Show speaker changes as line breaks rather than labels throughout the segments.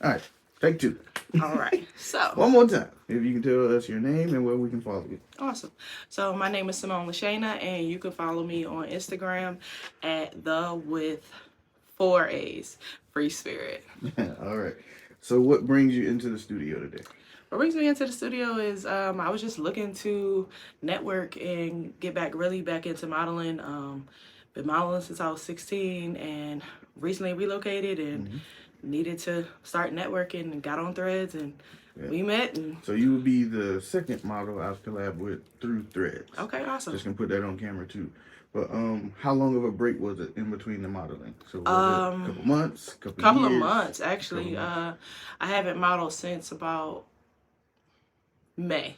All right, take two.
All right, so.
One more time, if you can tell us your name and where we can follow you.
Awesome. So my name is Symone Lashana, and you can follow me on Instagram at with 4 A's, Free Spirit.
All right. So what brings you into the studio today?
What brings me into the studio is I was just looking to network and get really back into modeling. Been modeling since I was 16 and recently relocated and needed to start networking and got on Threads and we met. And
so you would be the second model I've collabed with through Threads.
Okay, awesome.
Just gonna put that on camera too. But how long of a break was it in between the modeling? So was it a couple months, couple years?
Of months actually. I haven't modeled since about May.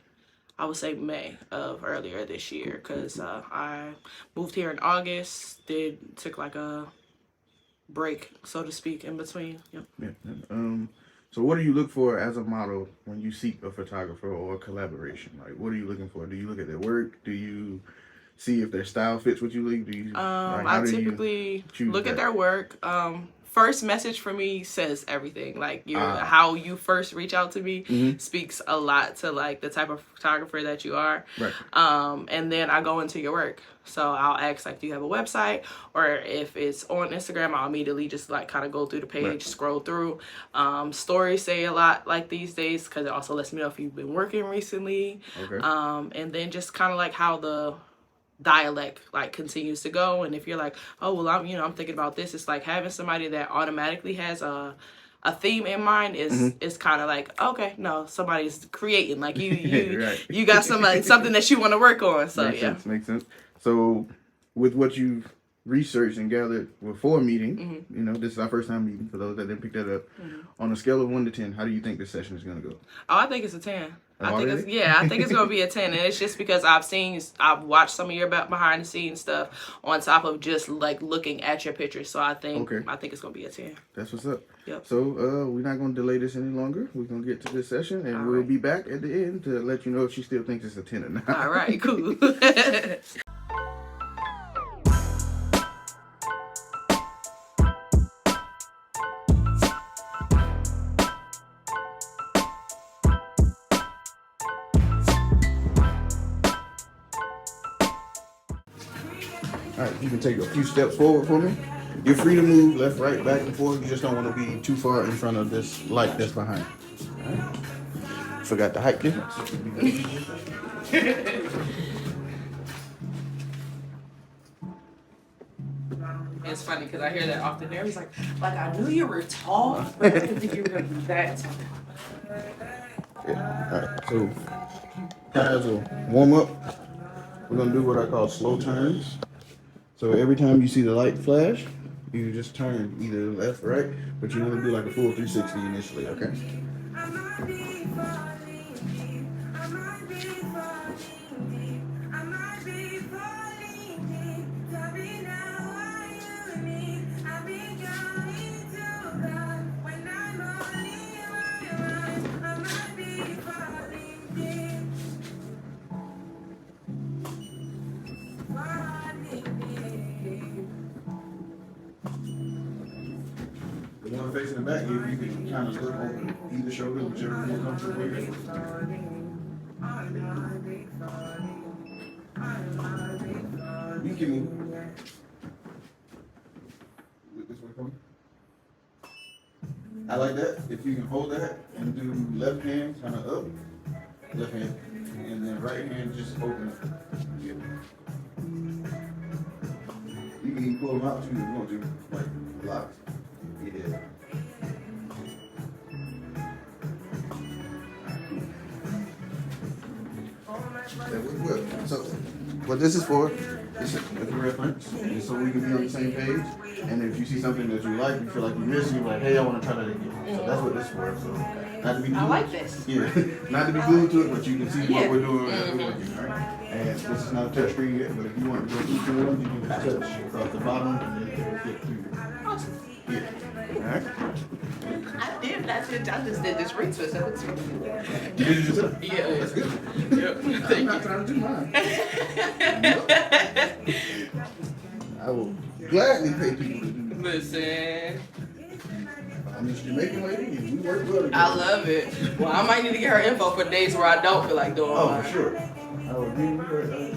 I would say May of earlier this year because I moved here in August. Took like a break, so to speak, in between. Yep.
Yeah. So what do you look for as a model when you seek a photographer or a collaboration? Like, what are you looking for? Do you look at their work? Do you see if their style fits what you like? Do you?
I typically look at their work. First message for me says everything. Like how you first reach out to me speaks a lot to like the type of photographer that you are.
Right.
And then I go into your work. So I'll ask like, do you have a website? Or if it's on Instagram, I'll immediately just like kind of go through the page, scroll through. Stories say a lot like these days because it also lets me know if you've been working recently. Okay. And then just kind of like how the dialect like continues to go, and if you're like, oh well, I'm thinking about this, it's like having somebody that automatically has a theme in mind is kind of like, okay, no, somebody's creating like you
right.
You got something that you want to work on. So
makes sense. So with what you've researched and gathered before meeting, this is our first time meeting for those that didn't pick that up. On a scale of 1 to 10, how do you think this session is going to go?
Oh, I think it's a 10. I think it's gonna be a 10, and it's just because I've watched some of your behind the scenes stuff on top of just like looking at your pictures. So I think it's gonna be a 10.
That's what's up.
Yep.
So we're not gonna delay this any longer. We're gonna get to this session, and we'll be back at the end to let you know if she still thinks it's a 10 or not.
All right, cool.
All right, you can take a few steps forward for me. You're free to move left, right, back, and forth. You just don't want to be too far in front of this light that's behind. All right. Forgot the height difference.
It's funny because I hear that often. He's like I knew you were tall, but I didn't think you were gonna be that tall.
Yeah. All right. So, kind of as a warm up, we're gonna do what I call slow turns. So every time you see the light flash, you just turn either left, right, but you want to do like a full 360 initially, okay? The one facing the back, if you can kind of look over either shoulder, whichever you're more comfortable with. You can move. Look this way for me. I like that. If you can hold that and do left hand kind of up, left hand, and then right hand just open up. Yeah. You can even pull them out too if you want to, like lock. Yeah. So, what this is for is a reference, and so we can be on the same page. And if you see something that you like, you feel like you miss, you're like, hey, I want to try that again. So that's what this is for. So, not to be glued.
I like this.
Yeah, not to be glued to it, but you can see what we're doing as we're working, right? And this is not a touch screen yet, but if you want to go each one, you can just touch across the bottom and then it will fit through.
Awesome.
Yeah. All right.
I just did this ring twist. That looks really good.
You did it yourself?
Yeah.
That's good.
Yep.
I'm not trying to do mine. I will gladly pay people to do that.
Listen.
I I'm just Jamaican lady, and we work well together.
I love it. Well, I might need to get her info for days where I don't feel like doing
Oh,
mine.
for sure. I will agree with her.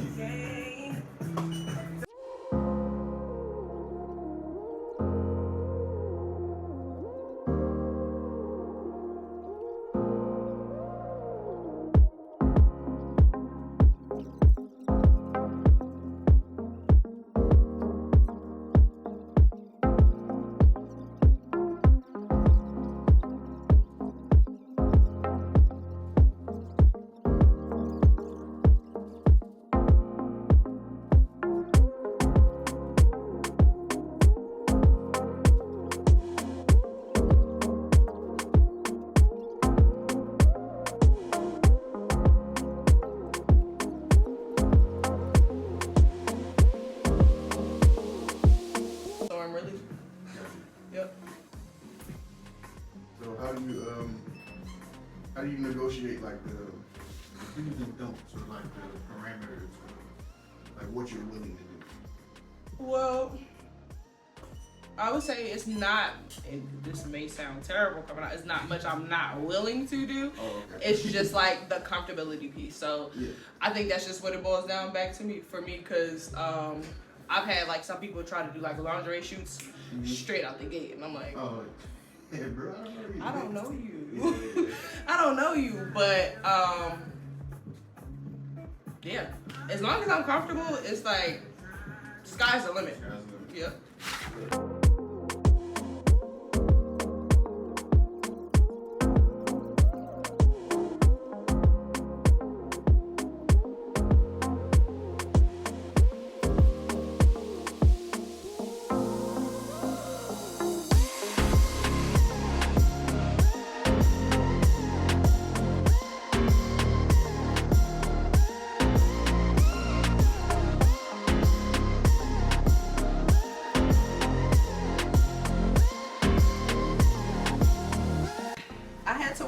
So how do you negotiate like the do's and don'ts, or like the parameters, of, like what you're willing to do?
Well, I would say it's not, and this may sound terrible coming out, it's not much I'm not willing to do.
Oh, okay.
It's just like the comfortability piece. So
Yeah.
I think that's just what it boils down back to me for me, because I've had like some people try to do like lingerie shoots straight out the gate, and I'm like,
Oh, yeah, bro,
I don't know you.
Yeah.
I don't know you, but yeah. As long as I'm comfortable, it's like sky's the limit. Yep.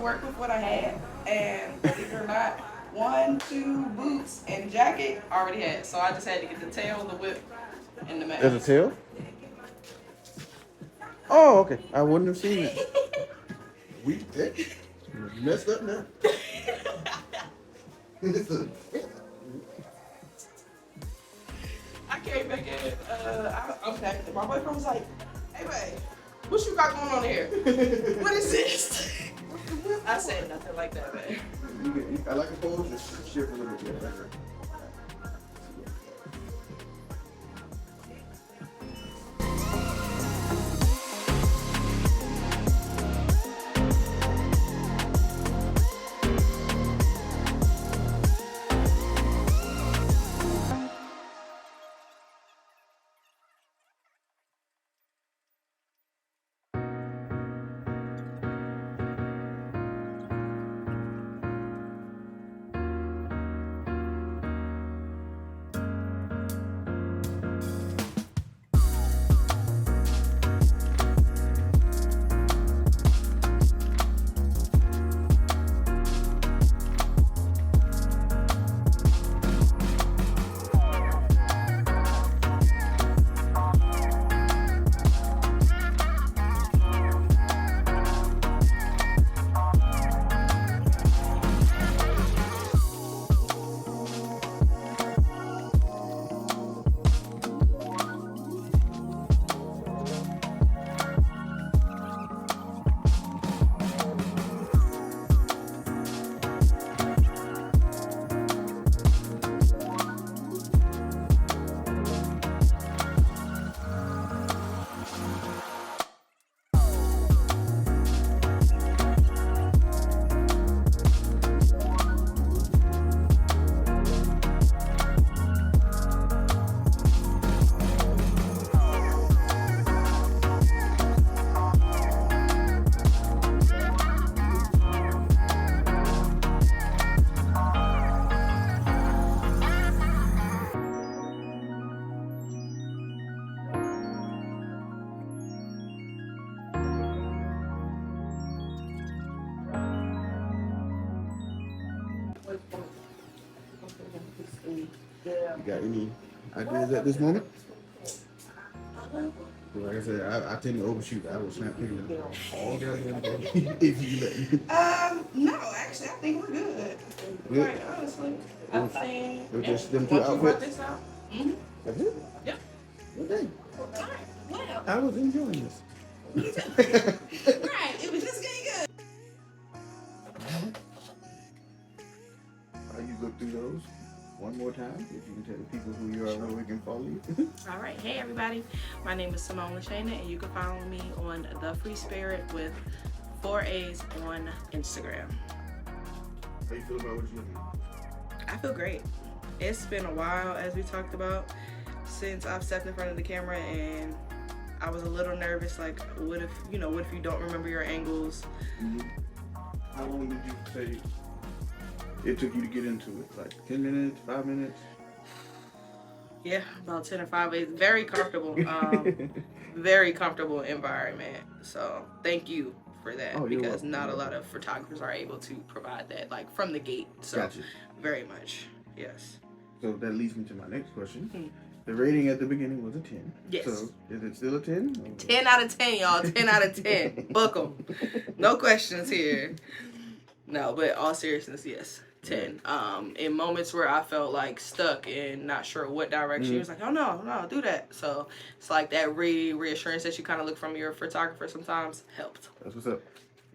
Work with what I had, and believe it or not, 1, 2 boots and jacket I already had, so I just had to get the tail, the whip, and the mask.
There's a tail? Oh, okay. I wouldn't have seen it. We messed up now.
I came back in, okay, my boyfriend was like, hey babe, what you got going on here? What is this? I said nothing like that, man.
I like a pose, just shift a little bit. Yeah, You got any ideas at this moment? Like I said, I tend to overshoot. I will snap pictures all goddamn day if you let me.
No, actually, I think we're good.
Good.
Quite honestly, I think.
It was just them two
Once you brought
outfits.
this out. Mm-hmm.
That's it.
Yep.
Okay.
All right. Well.
I was enjoying this.
Right. It was just getting good.
You look through those one more time, if you can tell the people who you are and where we can follow you.
All right. Hey, everybody. My name is Symone and you can follow me on The Free Spirit with 4 A's on Instagram.
How you feel about what you're looking at?
I feel great. It's been a while, as we talked about, since I've stepped in front of the camera, and I was a little nervous. Like, what if you don't remember your angles?
Mm-hmm. How long did you say it took you to get into it? Like 10 minutes, 5 minutes?
Yeah, about 10 or 5 days. Very comfortable. Very comfortable environment. So thank you for that, because not a lot of photographers are able to provide that, like, from the gate. So
gotcha.
Very much, yes.
So that leads me to my next question. Hmm. The rating at the beginning was a 10.
Yes.
So is it still a 10?
10 out of 10, y'all. 10 out of 10. Book 'em. No questions here. No, but all seriousness, yes. 10. In moments where I felt like stuck and not sure what direction, it was like, oh no, do that. So it's like that reassurance that you kind of look from your photographer sometimes helped.
That's what's up.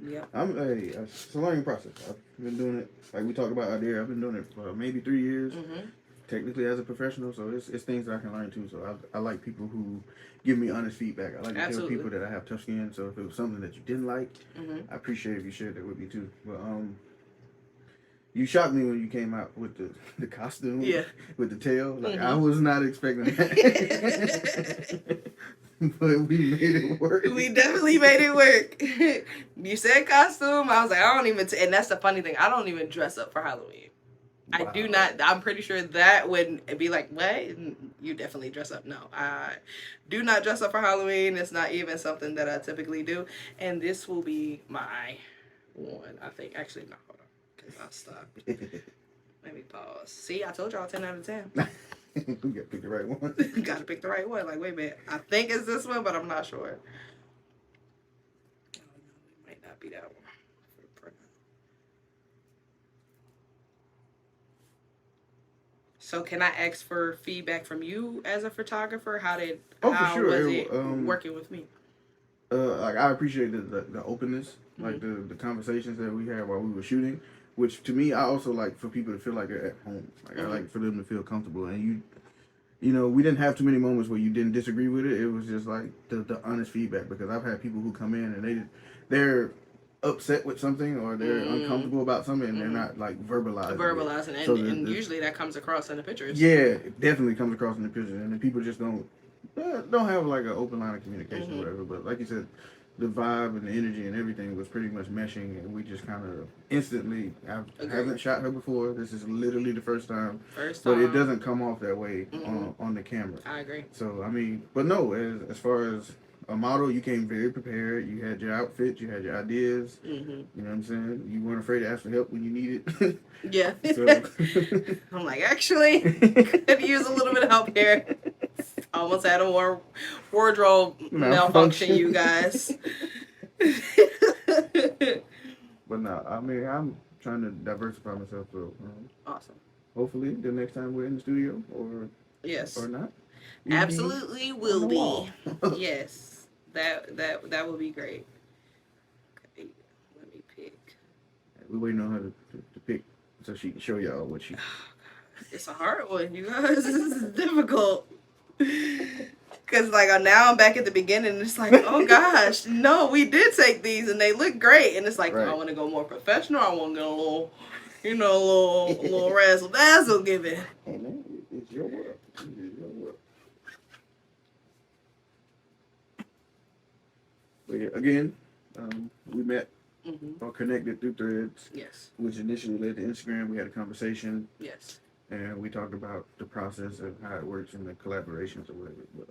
Yeah.
It's a learning process. I've been doing it, like we talked about out there, I've been doing it for maybe 3 years. Mm-hmm. Technically as a professional, so it's things that I can learn too. So I like people who give me honest feedback. I like to tell people that I have tough skin. So if it was something that you didn't like, I appreciate if you shared that with me too. But you shocked me when you came out with the costume, with the tail. Like I was not expecting that. But we made it work.
We definitely made it work. You said costume, I was like, I don't even. And that's the funny thing. I don't even dress up for Halloween. Wow. I do not. I'm pretty sure that would be like, what? You definitely dress up. No, I do not dress up for Halloween. It's not even something that I typically do. And this will be my one, I think. Actually, no, hold on, because I'll stop. Let me pause. See, I told y'all 10 out of 10.
You gotta pick the right one.
You gotta pick the right one. Like, wait a minute. I think it's this one, but I'm not sure. Oh, no, it might not be that one. So can I ask for feedback from you as a photographer? How was it working with me?
Like I appreciate the openness, like the conversations that we had while we were shooting, which to me I also like for people to feel like they're at home. Like I like for them to feel comfortable, and you know, we didn't have too many moments where you didn't disagree with it. It was just like the honest feedback, because I've had people who come in and they're upset with something, or they're uncomfortable about something, and they're not like verbalizing
it. And usually that comes across in the pictures.
Yeah, it definitely comes across in the pictures, and then people just don't have like an open line of communication or whatever. But like you said, the vibe and the energy and everything was pretty much meshing, and we just kind of instantly. I haven't shot her before. This is literally the first time. But it doesn't come off that way on the camera.
I agree.
So I mean, but no, as far as a model, you came very prepared. You had your outfit, you had your ideas. You know what I'm saying? You weren't afraid to ask for help when you needed it.
Yeah. I'm like, actually, could use a little bit of help here. Almost had a wardrobe malfunction, you guys.
But no, I mean, I'm trying to diversify myself. So
awesome.
Hopefully, the next time we're in the studio, or not,
absolutely will be. Yes. That would be great. Okay, let me pick.
We're waiting on her to pick so she can show y'all what she.
It's a hard one, you guys. This is difficult. Cause like now I'm back at the beginning, and it's like, oh gosh, no, we did take these and they look great, and it's like, I want to go more professional. I want to go a little, a little razzle dazzle. Give it.
Hey man, it's your world. It's your world. But yeah, again, we met or connected through Threads.
Yes.
Which initially led to Instagram. We had a conversation.
Yes.
And we talked about the process of how it works and the collaborations or whatever. But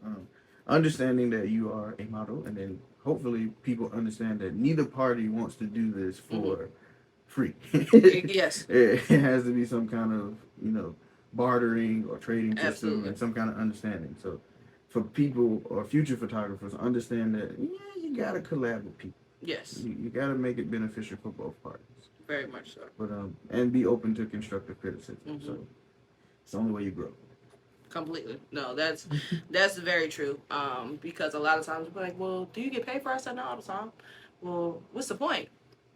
understanding that you are a model, and then hopefully people understand that neither party wants to do this for free.
Yes.
It has to be some kind of, bartering or trading system and some kind of understanding. So for people or future photographers, understand that you gotta collab with people.
Yes.
You gotta make it beneficial for both parties.
Very much so.
But and be open to constructive criticism.
Mm-hmm.
So it's the only way you grow.
Completely. No, that's very true. Because a lot of times we're like, well, do you get paid for us? I said no all the time. Well, what's the point?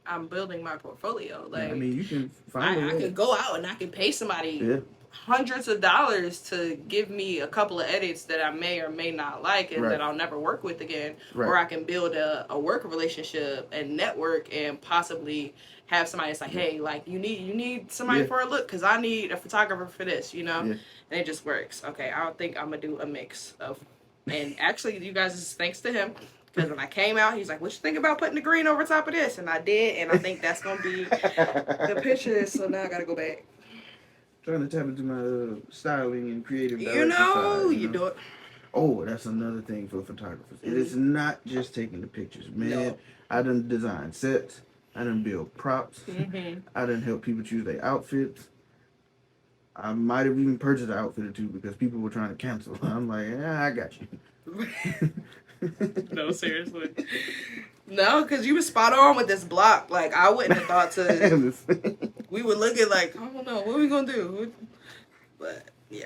I'm building my portfolio. Like,
I mean, you can find
I could go out and I can pay somebody hundreds of dollars to give me a couple of edits that I may or may not like and that I'll never work with again. Or I can build a work relationship and network and possibly have somebody that's like, hey, like you need somebody for a look because I need a photographer for this, you know? And it just works. Okay, I think I'm going to do a mix of, and actually you guys, is thanks to him. Because when I came out, he's like, what you think about putting the green over top of this? And I did, and I think that's going to be the picture. So now I got to go back.
Trying to tap into my styling and creative direction
You know,
side,
you do it.
Oh, that's another thing for photographers. It is not just taking the pictures. Man, I done design sets. I done build props. I done help people choose their outfits. I might have even purchased an outfit or two because people were trying to cancel. I'm like, I got you.
No, seriously. No, because you were spot on with this block. Like, I wouldn't have thought to... We were looking like, I don't know, what are we going to do? But, yeah.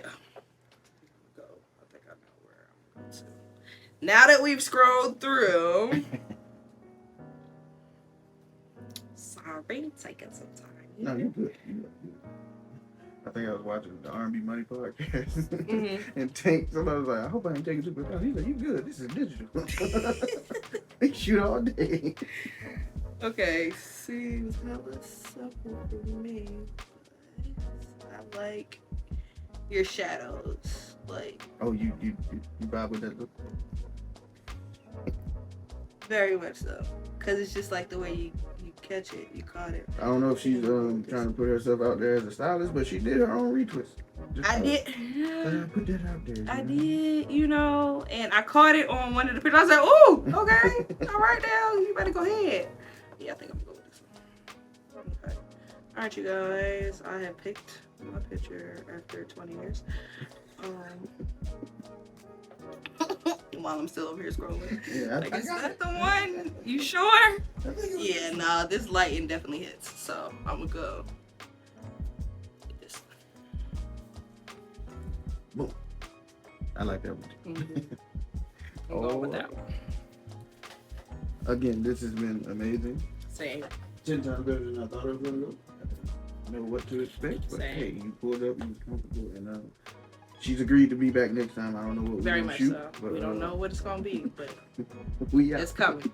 Go. I think I know where I'm going to. Now that we've scrolled through... Sorry, taking some time.
No, you're good. I think I was watching the R&B Money podcast, and Tank, somebody was like, I hope I ain't taking too much time. He's like, you good, this is digital. They shoot all day.
Okay, seems hella simple for me, but I like your shadows, like.
Oh, you vibe with that look?
Very much so, because it's just like the way you catch it, you caught it.
I don't know if she's trying to put herself out there as a stylist, but she did her own retwist.
I did.
Put that out there.
I did, you know, and I caught it on one of the pictures. I was like, "Ooh, okay, all right now, you better go ahead." Yeah, I think I'm gonna go with this one. Okay. All right, you guys, I have picked my picture after 20 years. While I'm still over here scrolling.
Yeah,
like, is that the one? You sure? Yeah, nah, this lighting definitely hits. So I'm gonna go with this
one. Boom. I like that one.
I'm going with that one.
Again, this has been amazing.
Same.
10 times better than I thought it was gonna go. I didn't know what to expect, but hey, you pulled up, you was comfortable, and she's agreed to be back next time. I don't know what we're going to shoot.
Very much so. We don't know what it's going to be, but
we
it's coming.